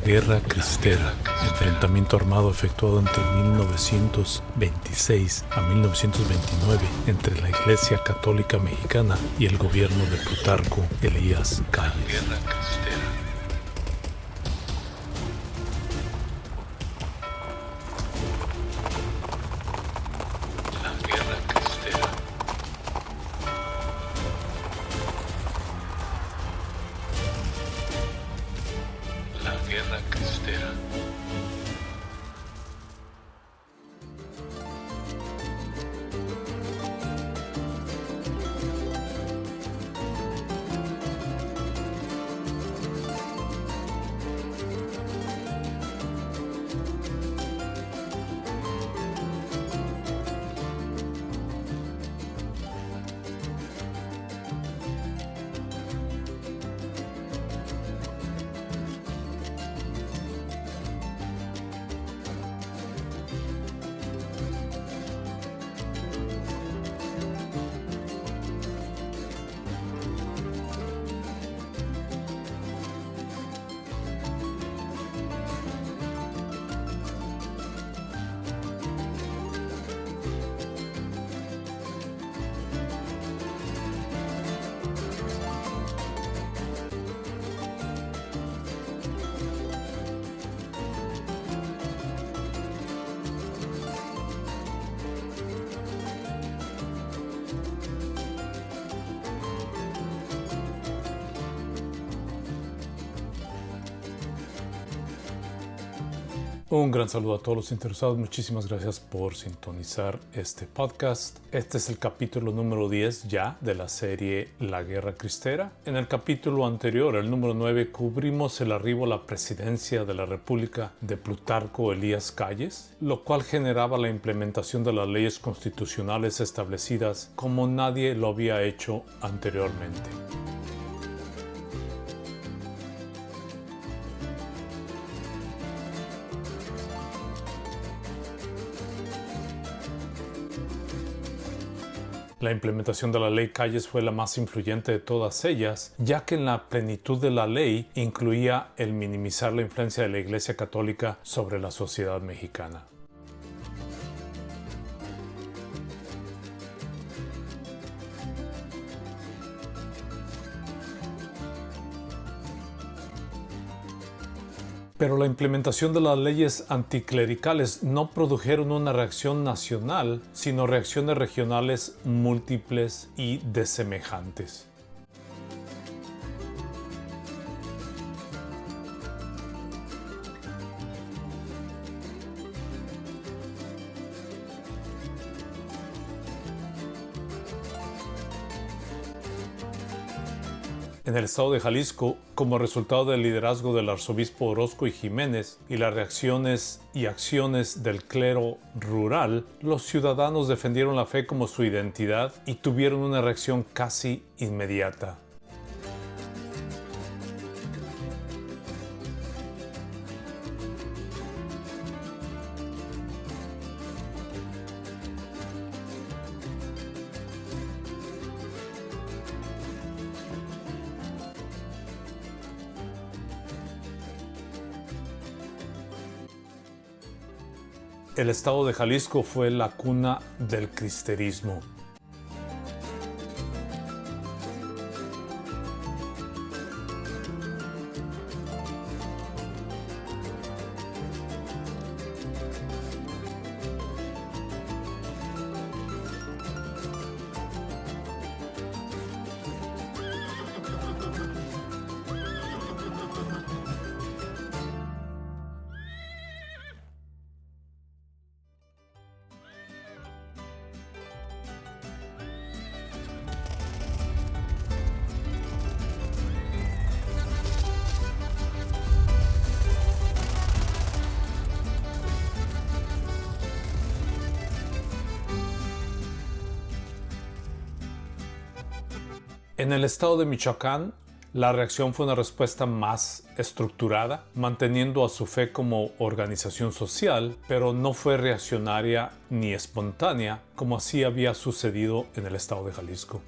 Guerra Cristera, enfrentamiento armado efectuado entre 1926 a 1929 entre la Iglesia Católica Mexicana y el gobierno de Plutarco Elías Calles. Guerra Cristera. Un gran saludo a todos los interesados. Muchísimas gracias por sintonizar este podcast. Este es el capítulo número 10 ya de la serie La Guerra Cristera. En el capítulo anterior, el número 9, cubrimos el arribo a la presidencia de la República de Plutarco Elías Calles, lo cual generaba la implementación de las leyes constitucionales establecidas como nadie lo había hecho anteriormente. La implementación de la ley Calles fue la más influyente de todas ellas, ya que en la plenitud de la ley incluía el minimizar la influencia de la Iglesia Católica sobre la sociedad mexicana. Pero la implementación de las leyes anticlericales no produjeron una reacción nacional, sino reacciones regionales múltiples y desemejantes. En el estado de Jalisco, como resultado del liderazgo del arzobispo Orozco y Jiménez y las reacciones y acciones del clero rural, los ciudadanos defendieron la fe como su identidad y tuvieron una reacción casi inmediata. El estado de Jalisco fue la cuna del cristerismo. En el estado de Michoacán, la reacción fue una respuesta más estructurada, manteniendo a su fe como organización social, pero no fue reaccionaria ni espontánea, como así había sucedido en el estado de Jalisco.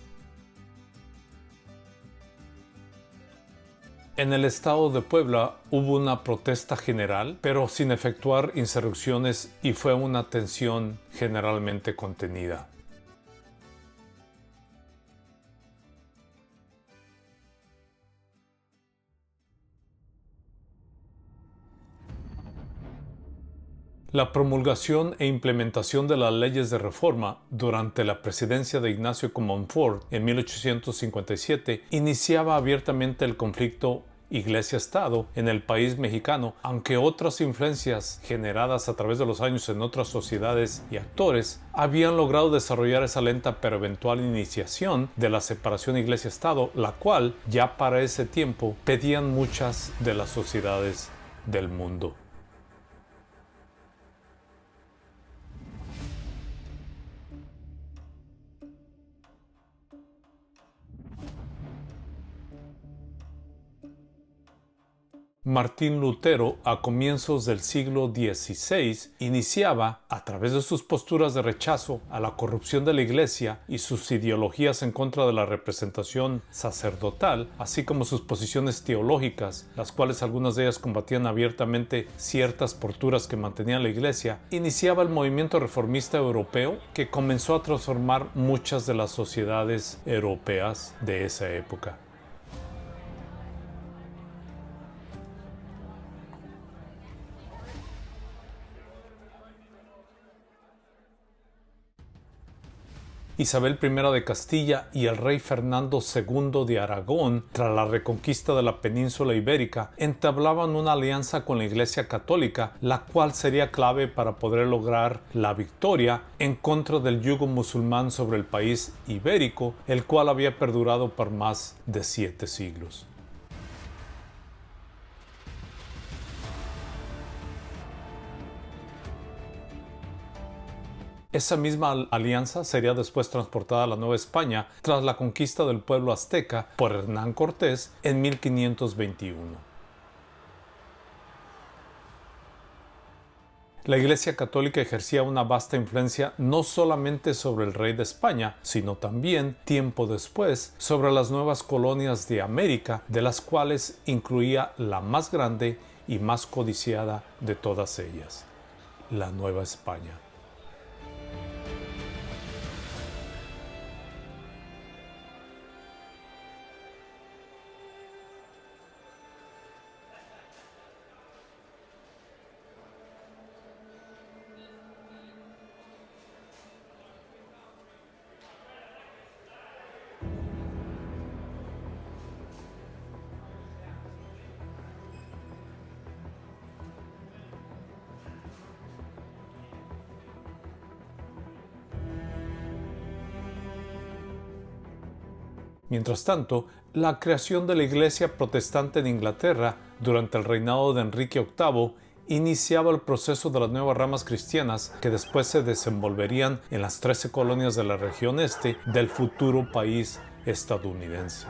En el estado de Puebla hubo una protesta general, pero sin efectuar insurrecciones, y fue una tensión generalmente contenida. La promulgación e implementación de las leyes de reforma durante la presidencia de Ignacio Comonfort en 1857 iniciaba abiertamente el conflicto Iglesia-Estado en el país mexicano, aunque otras influencias generadas a través de los años en otras sociedades y actores habían logrado desarrollar esa lenta pero eventual iniciación de la separación Iglesia-Estado, la cual ya para ese tiempo pedían muchas de las sociedades del mundo. Martín Lutero, a comienzos del siglo XVI, iniciaba, a través de sus posturas de rechazo a la corrupción de la Iglesia y sus ideologías en contra de la representación sacerdotal, así como sus posiciones teológicas, las cuales algunas de ellas combatían abiertamente ciertas posturas que mantenía la Iglesia, iniciaba el movimiento reformista europeo que comenzó a transformar muchas de las sociedades europeas de esa época. Isabel I de Castilla y el rey Fernando II de Aragón, tras la reconquista de la península ibérica, entablaban una alianza con la Iglesia Católica, la cual sería clave para poder lograr la victoria en contra del yugo musulmán sobre el país ibérico, el cual había perdurado por más de 7 siglos. Esa misma alianza sería después transportada a la Nueva España tras la conquista del pueblo azteca por Hernán Cortés en 1521. La Iglesia Católica ejercía una vasta influencia no solamente sobre el rey de España, sino también, tiempo después, sobre las nuevas colonias de América, de las cuales incluía la más grande y más codiciada de todas ellas, la Nueva España. Mientras tanto, la creación de la Iglesia protestante en Inglaterra durante el reinado de Enrique VIII iniciaba el proceso de las nuevas ramas cristianas que después se desenvolverían en las 13 colonias de la región este del futuro país estadounidense.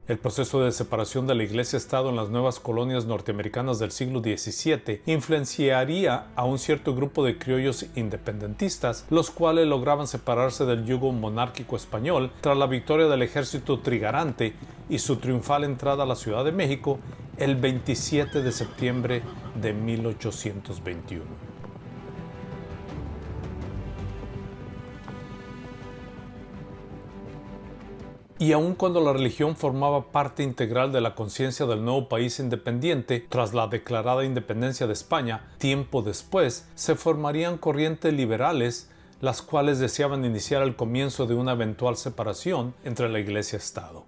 El proceso de separación de la Iglesia-Estado en las nuevas colonias norteamericanas del siglo XVII influenciaría a un cierto grupo de criollos independentistas, los cuales lograban separarse del yugo monárquico español tras la victoria del ejército trigarante y su triunfal entrada a la Ciudad de México el 27 de septiembre de 1821. Y aun cuando la religión formaba parte integral de la conciencia del nuevo país independiente, tras la declarada independencia de España, tiempo después, se formarían corrientes liberales, las cuales deseaban iniciar el comienzo de una eventual separación entre la Iglesia-Estado.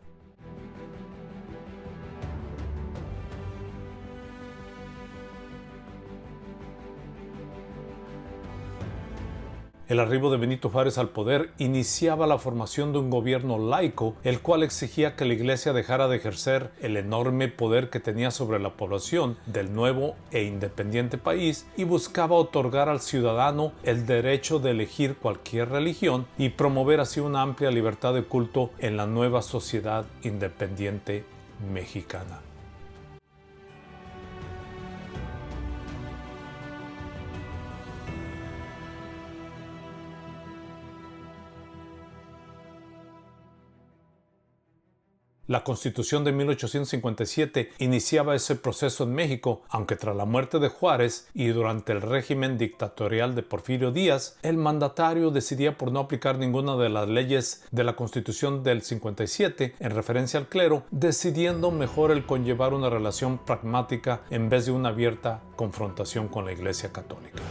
El arribo de Benito Juárez al poder iniciaba la formación de un gobierno laico, el cual exigía que la Iglesia dejara de ejercer el enorme poder que tenía sobre la población del nuevo e independiente país y buscaba otorgar al ciudadano el derecho de elegir cualquier religión y promover así una amplia libertad de culto en la nueva sociedad independiente mexicana. La Constitución de 1857 iniciaba ese proceso en México, aunque tras la muerte de Juárez y durante el régimen dictatorial de Porfirio Díaz, el mandatario decidía por no aplicar ninguna de las leyes de la Constitución del 57 en referencia al clero, decidiendo mejor el conllevar una relación pragmática en vez de una abierta confrontación con la Iglesia Católica.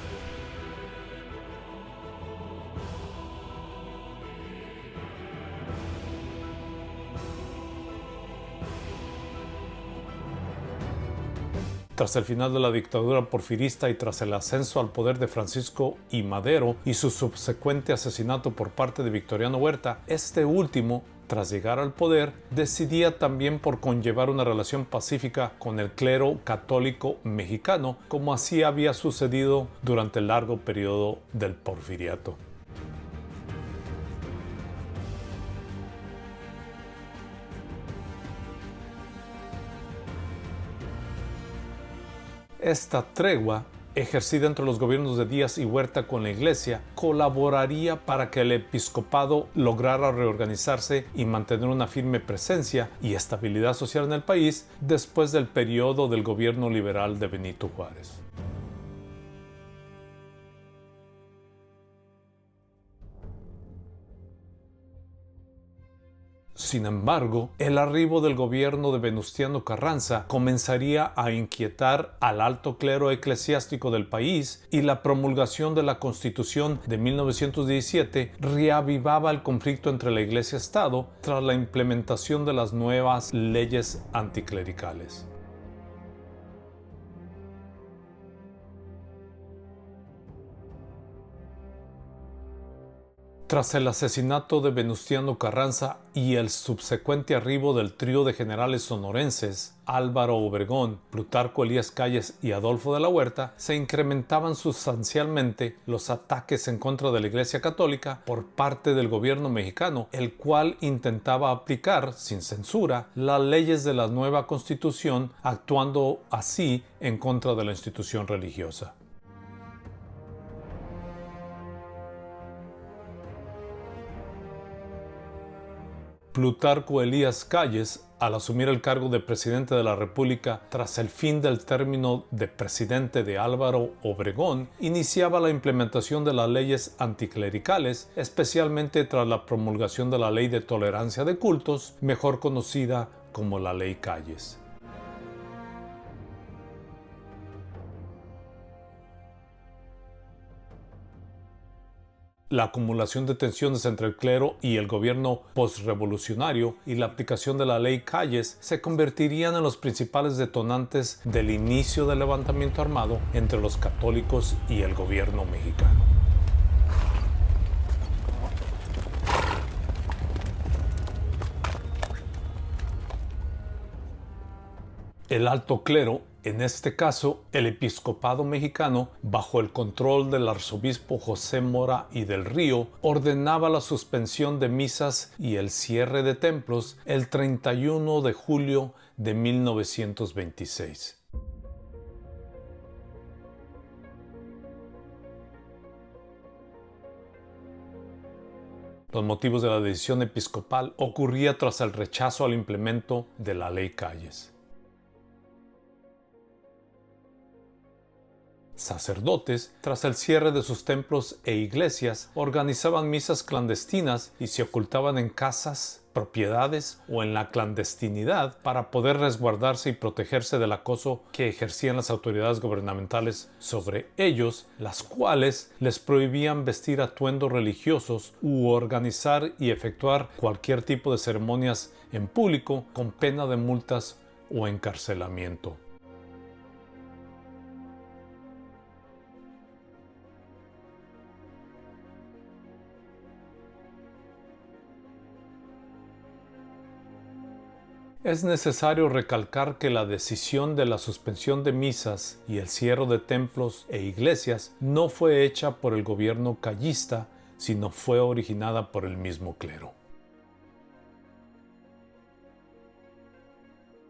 Tras el final de la dictadura porfirista y tras el ascenso al poder de Francisco I. Madero y su subsecuente asesinato por parte de Victoriano Huerta, este último, tras llegar al poder, decidía también por conllevar una relación pacífica con el clero católico mexicano, como así había sucedido durante el largo periodo del porfiriato. Esta tregua, ejercida entre los gobiernos de Díaz y Huerta con la Iglesia, colaboraría para que el episcopado lograra reorganizarse y mantener una firme presencia y estabilidad social en el país después del periodo del gobierno liberal de Benito Juárez. Sin embargo, el arribo del gobierno de Venustiano Carranza comenzaría a inquietar al alto clero eclesiástico del país y la promulgación de la Constitución de 1917 reavivaba el conflicto entre la Iglesia-Estado tras la implementación de las nuevas leyes anticlericales. Tras el asesinato de Venustiano Carranza y el subsecuente arribo del trío de generales sonorenses, Álvaro Obregón, Plutarco Elías Calles y Adolfo de la Huerta, se incrementaban sustancialmente los ataques en contra de la Iglesia Católica por parte del gobierno mexicano, el cual intentaba aplicar, sin censura, las leyes de la nueva Constitución, actuando así en contra de la institución religiosa. Plutarco Elías Calles, al asumir el cargo de presidente de la República tras el fin del término de presidente de Álvaro Obregón, iniciaba la implementación de las leyes anticlericales, especialmente tras la promulgación de la Ley de Tolerancia de Cultos, mejor conocida como la Ley Calles. La acumulación de tensiones entre el clero y el gobierno postrevolucionario y la aplicación de la ley Calles se convertirían en los principales detonantes del inicio del levantamiento armado entre los católicos y el gobierno mexicano. El alto clero, en este caso el episcopado mexicano, bajo el control del arzobispo José Mora y del Río, ordenaba la suspensión de misas y el cierre de templos el 31 de julio de 1926. Los motivos de la decisión episcopal ocurría tras el rechazo al implemento de la Ley Calles. Sacerdotes, tras el cierre de sus templos e iglesias, organizaban misas clandestinas y se ocultaban en casas, propiedades o en la clandestinidad para poder resguardarse y protegerse del acoso que ejercían las autoridades gubernamentales sobre ellos, las cuales les prohibían vestir atuendos religiosos u organizar y efectuar cualquier tipo de ceremonias en público con pena de multas o encarcelamiento. Es necesario recalcar que la decisión de la suspensión de misas y el cierre de templos e iglesias no fue hecha por el gobierno callista, sino fue originada por el mismo clero.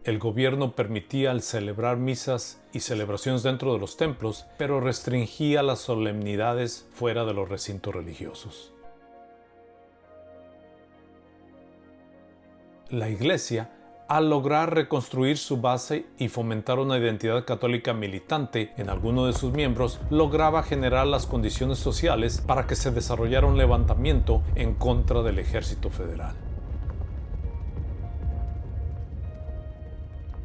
El gobierno permitía el celebrar misas y celebraciones dentro de los templos, pero restringía las solemnidades fuera de los recintos religiosos. La Iglesia al lograr reconstruir su base y fomentar una identidad católica militante en alguno de sus miembros, lograba generar las condiciones sociales para que se desarrollara un levantamiento en contra del ejército federal.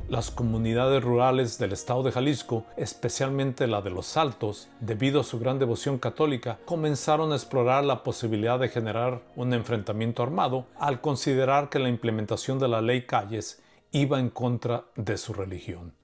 Las comunidades rurales del estado de Jalisco, especialmente la de Los Altos, debido a su gran devoción católica, comenzaron a explorar la posibilidad de generar un enfrentamiento armado al considerar que la implementación de la ley Calles iba en contra de su religión.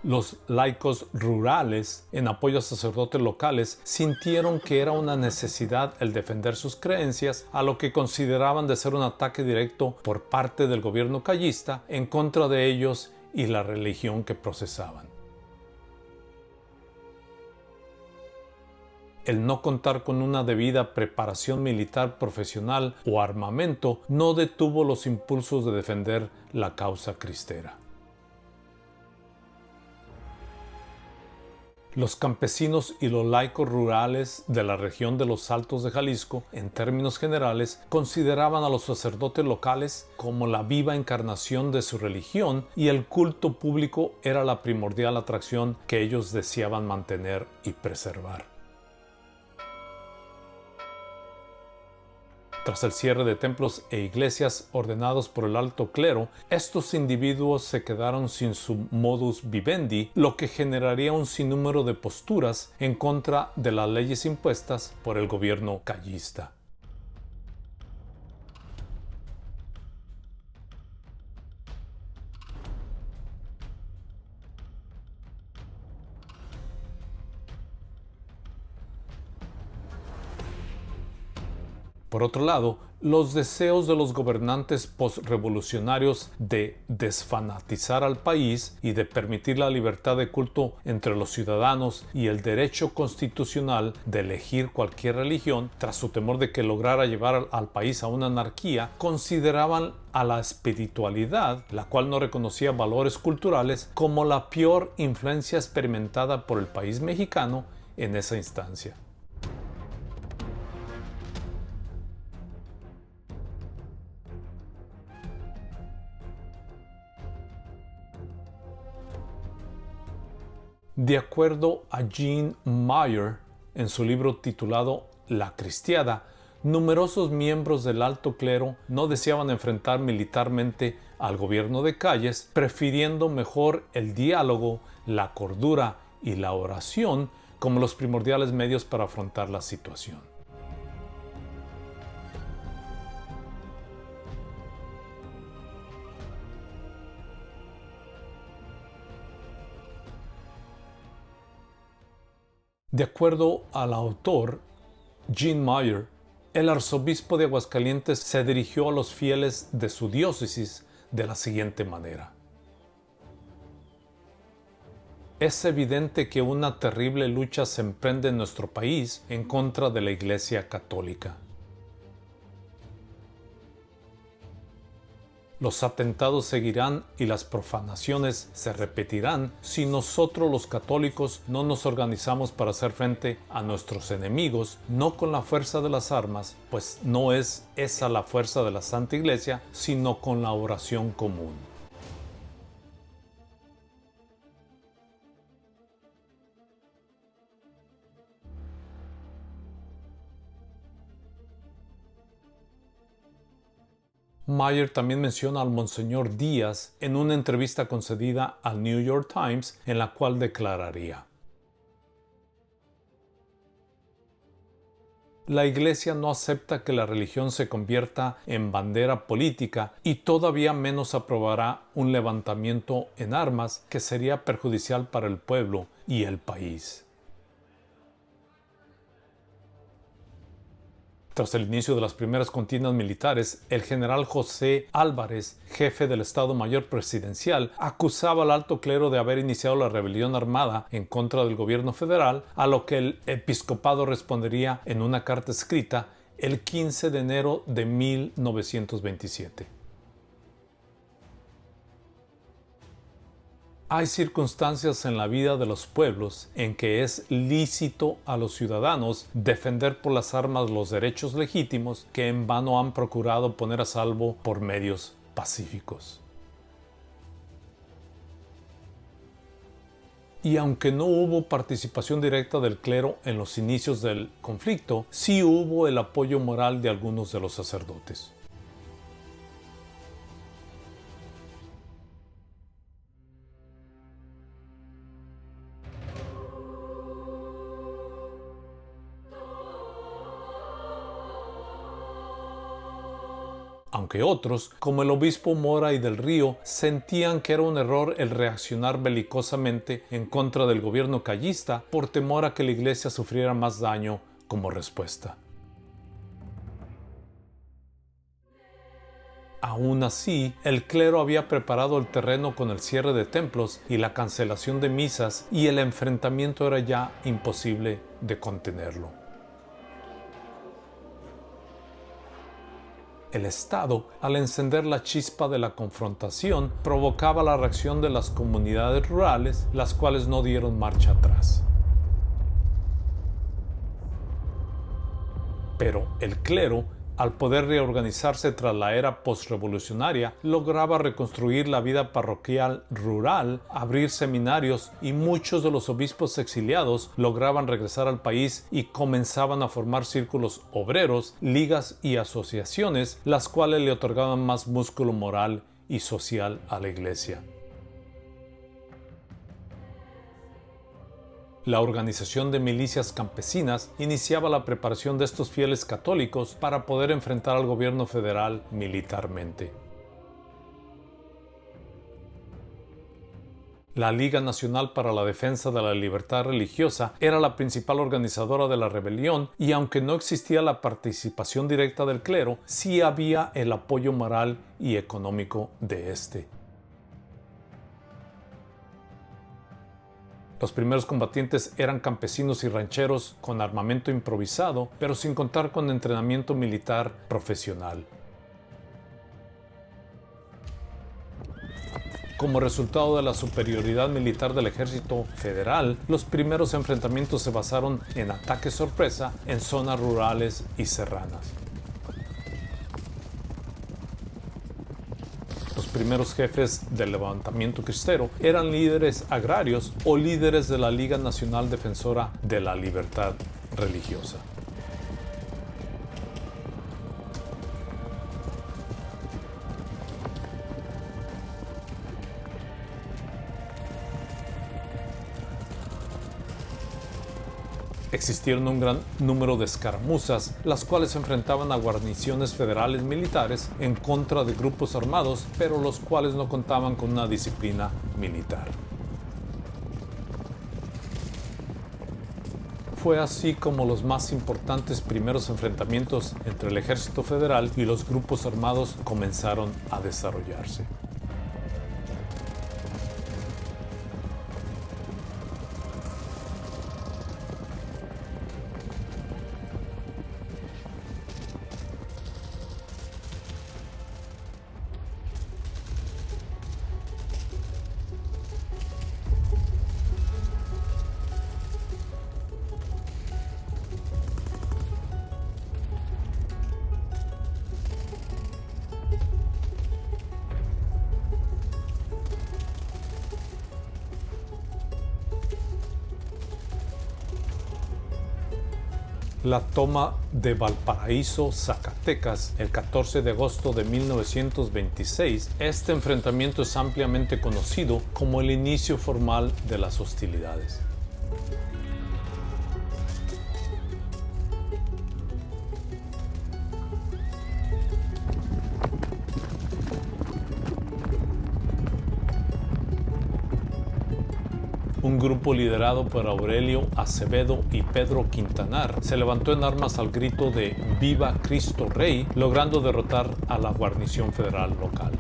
Los laicos rurales, en apoyo a sacerdotes locales, sintieron que era una necesidad el defender sus creencias, a lo que consideraban de ser un ataque directo por parte del gobierno callista en contra de ellos y la religión que procesaban. El no contar con una debida preparación militar profesional o armamento no detuvo los impulsos de defender la causa cristera. Los campesinos y los laicos rurales de la región de los Altos de Jalisco, en términos generales, consideraban a los sacerdotes locales como la viva encarnación de su religión y el culto público era la primordial atracción que ellos deseaban mantener y preservar. Tras el cierre de templos e iglesias ordenados por el alto clero, estos individuos se quedaron sin su modus vivendi, lo que generaría un sinnúmero de posturas en contra de las leyes impuestas por el gobierno callista. Por otro lado, los deseos de los gobernantes postrevolucionarios de desfanatizar al país y de permitir la libertad de culto entre los ciudadanos y el derecho constitucional de elegir cualquier religión, tras su temor de que lograra llevar al país a una anarquía, consideraban a la espiritualidad, la cual no reconocía valores culturales, como la peor influencia experimentada por el país mexicano en esa instancia. De acuerdo a Jean Meyer, en su libro titulado La Cristiada, numerosos miembros del alto clero no deseaban enfrentar militarmente al gobierno de Calles, prefiriendo mejor el diálogo, la cordura y la oración como los primordiales medios para afrontar la situación. De acuerdo al autor Jean Meyer, el arzobispo de Aguascalientes se dirigió a los fieles de su diócesis de la siguiente manera: es evidente que una terrible lucha se emprende en nuestro país en contra de la Iglesia Católica. Los atentados seguirán y las profanaciones se repetirán si nosotros los católicos no nos organizamos para hacer frente a nuestros enemigos, no con la fuerza de las armas, pues no es esa la fuerza de la Santa Iglesia, sino con la oración común. Meyer también menciona al Monseñor Díaz en una entrevista concedida al New York Times, en la cual declararía: la Iglesia no acepta que la religión se convierta en bandera política y todavía menos aprobará un levantamiento en armas que sería perjudicial para el pueblo y el país. Tras el inicio de las primeras contiendas militares, el general José Álvarez, jefe del Estado Mayor Presidencial, acusaba al alto clero de haber iniciado la rebelión armada en contra del gobierno federal, a lo que el episcopado respondería en una carta escrita el 15 de enero de 1927. Hay circunstancias en la vida de los pueblos en que es lícito a los ciudadanos defender por las armas los derechos legítimos que en vano han procurado poner a salvo por medios pacíficos. Y aunque no hubo participación directa del clero en los inicios del conflicto, sí hubo el apoyo moral de algunos de los sacerdotes. Aunque otros, como el obispo Mora y del Río, sentían que era un error el reaccionar belicosamente en contra del gobierno callista por temor a que la iglesia sufriera más daño como respuesta. Aún así, el clero había preparado el terreno con el cierre de templos y la cancelación de misas, y el enfrentamiento era ya imposible de contenerlo. El Estado, al encender la chispa de la confrontación, provocaba la reacción de las comunidades rurales, las cuales no dieron marcha atrás. Pero el clero, al poder reorganizarse tras la era postrevolucionaria, lograba reconstruir la vida parroquial rural, abrir seminarios, y muchos de los obispos exiliados lograban regresar al país y comenzaban a formar círculos obreros, ligas y asociaciones, las cuales le otorgaban más músculo moral y social a la iglesia. La organización de milicias campesinas iniciaba la preparación de estos fieles católicos para poder enfrentar al gobierno federal militarmente. La Liga Nacional para la Defensa de la Libertad Religiosa era la principal organizadora de la rebelión, y aunque no existía la participación directa del clero, sí había el apoyo moral y económico de este. Los primeros combatientes eran campesinos y rancheros con armamento improvisado, pero sin contar con entrenamiento militar profesional. Como resultado de la superioridad militar del ejército federal, los primeros enfrentamientos se basaron en ataques sorpresa en zonas rurales y serranas. Los primeros jefes del levantamiento cristero eran líderes agrarios o líderes de la Liga Nacional Defensora de la Libertad Religiosa. Existieron un gran número de escaramuzas, las cuales enfrentaban a guarniciones federales militares en contra de grupos armados, pero los cuales no contaban con una disciplina militar. Fue así como los más importantes primeros enfrentamientos entre el ejército federal y los grupos armados comenzaron a desarrollarse. La toma de Valparaíso, Zacatecas, el 14 de agosto de 1926, este enfrentamiento es ampliamente conocido como el inicio formal de las hostilidades. Un grupo liderado por Aurelio Acevedo y Pedro Quintanar se levantó en armas al grito de ¡Viva Cristo Rey!, logrando derrotar a la guarnición federal local.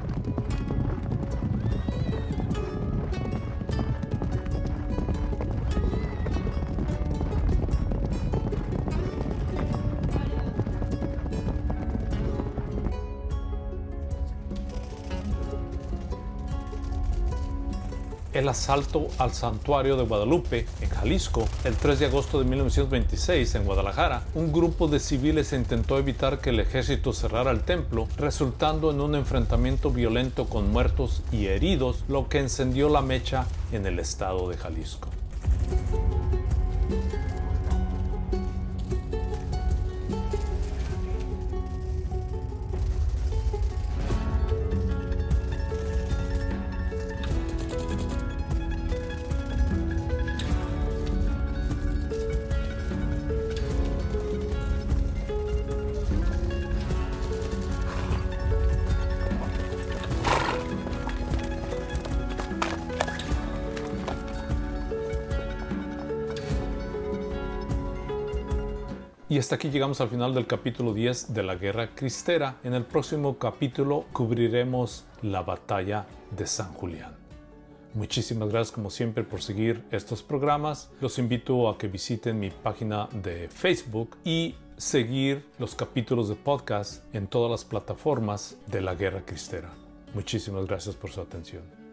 el asalto al santuario de Guadalupe, en Jalisco, el 3 de agosto de 1926 en Guadalajara, un grupo de civiles intentó evitar que el ejército cerrara el templo, resultando en un enfrentamiento violento con muertos y heridos, lo que encendió la mecha en el estado de Jalisco. Y hasta aquí llegamos al final del capítulo 10 de la Guerra Cristera. En el próximo capítulo cubriremos la batalla de San Julián. Muchísimas gracias como siempre por seguir estos programas. Los invito a que visiten mi página de Facebook y seguir los capítulos de podcast en todas las plataformas de la Guerra Cristera. Muchísimas gracias por su atención.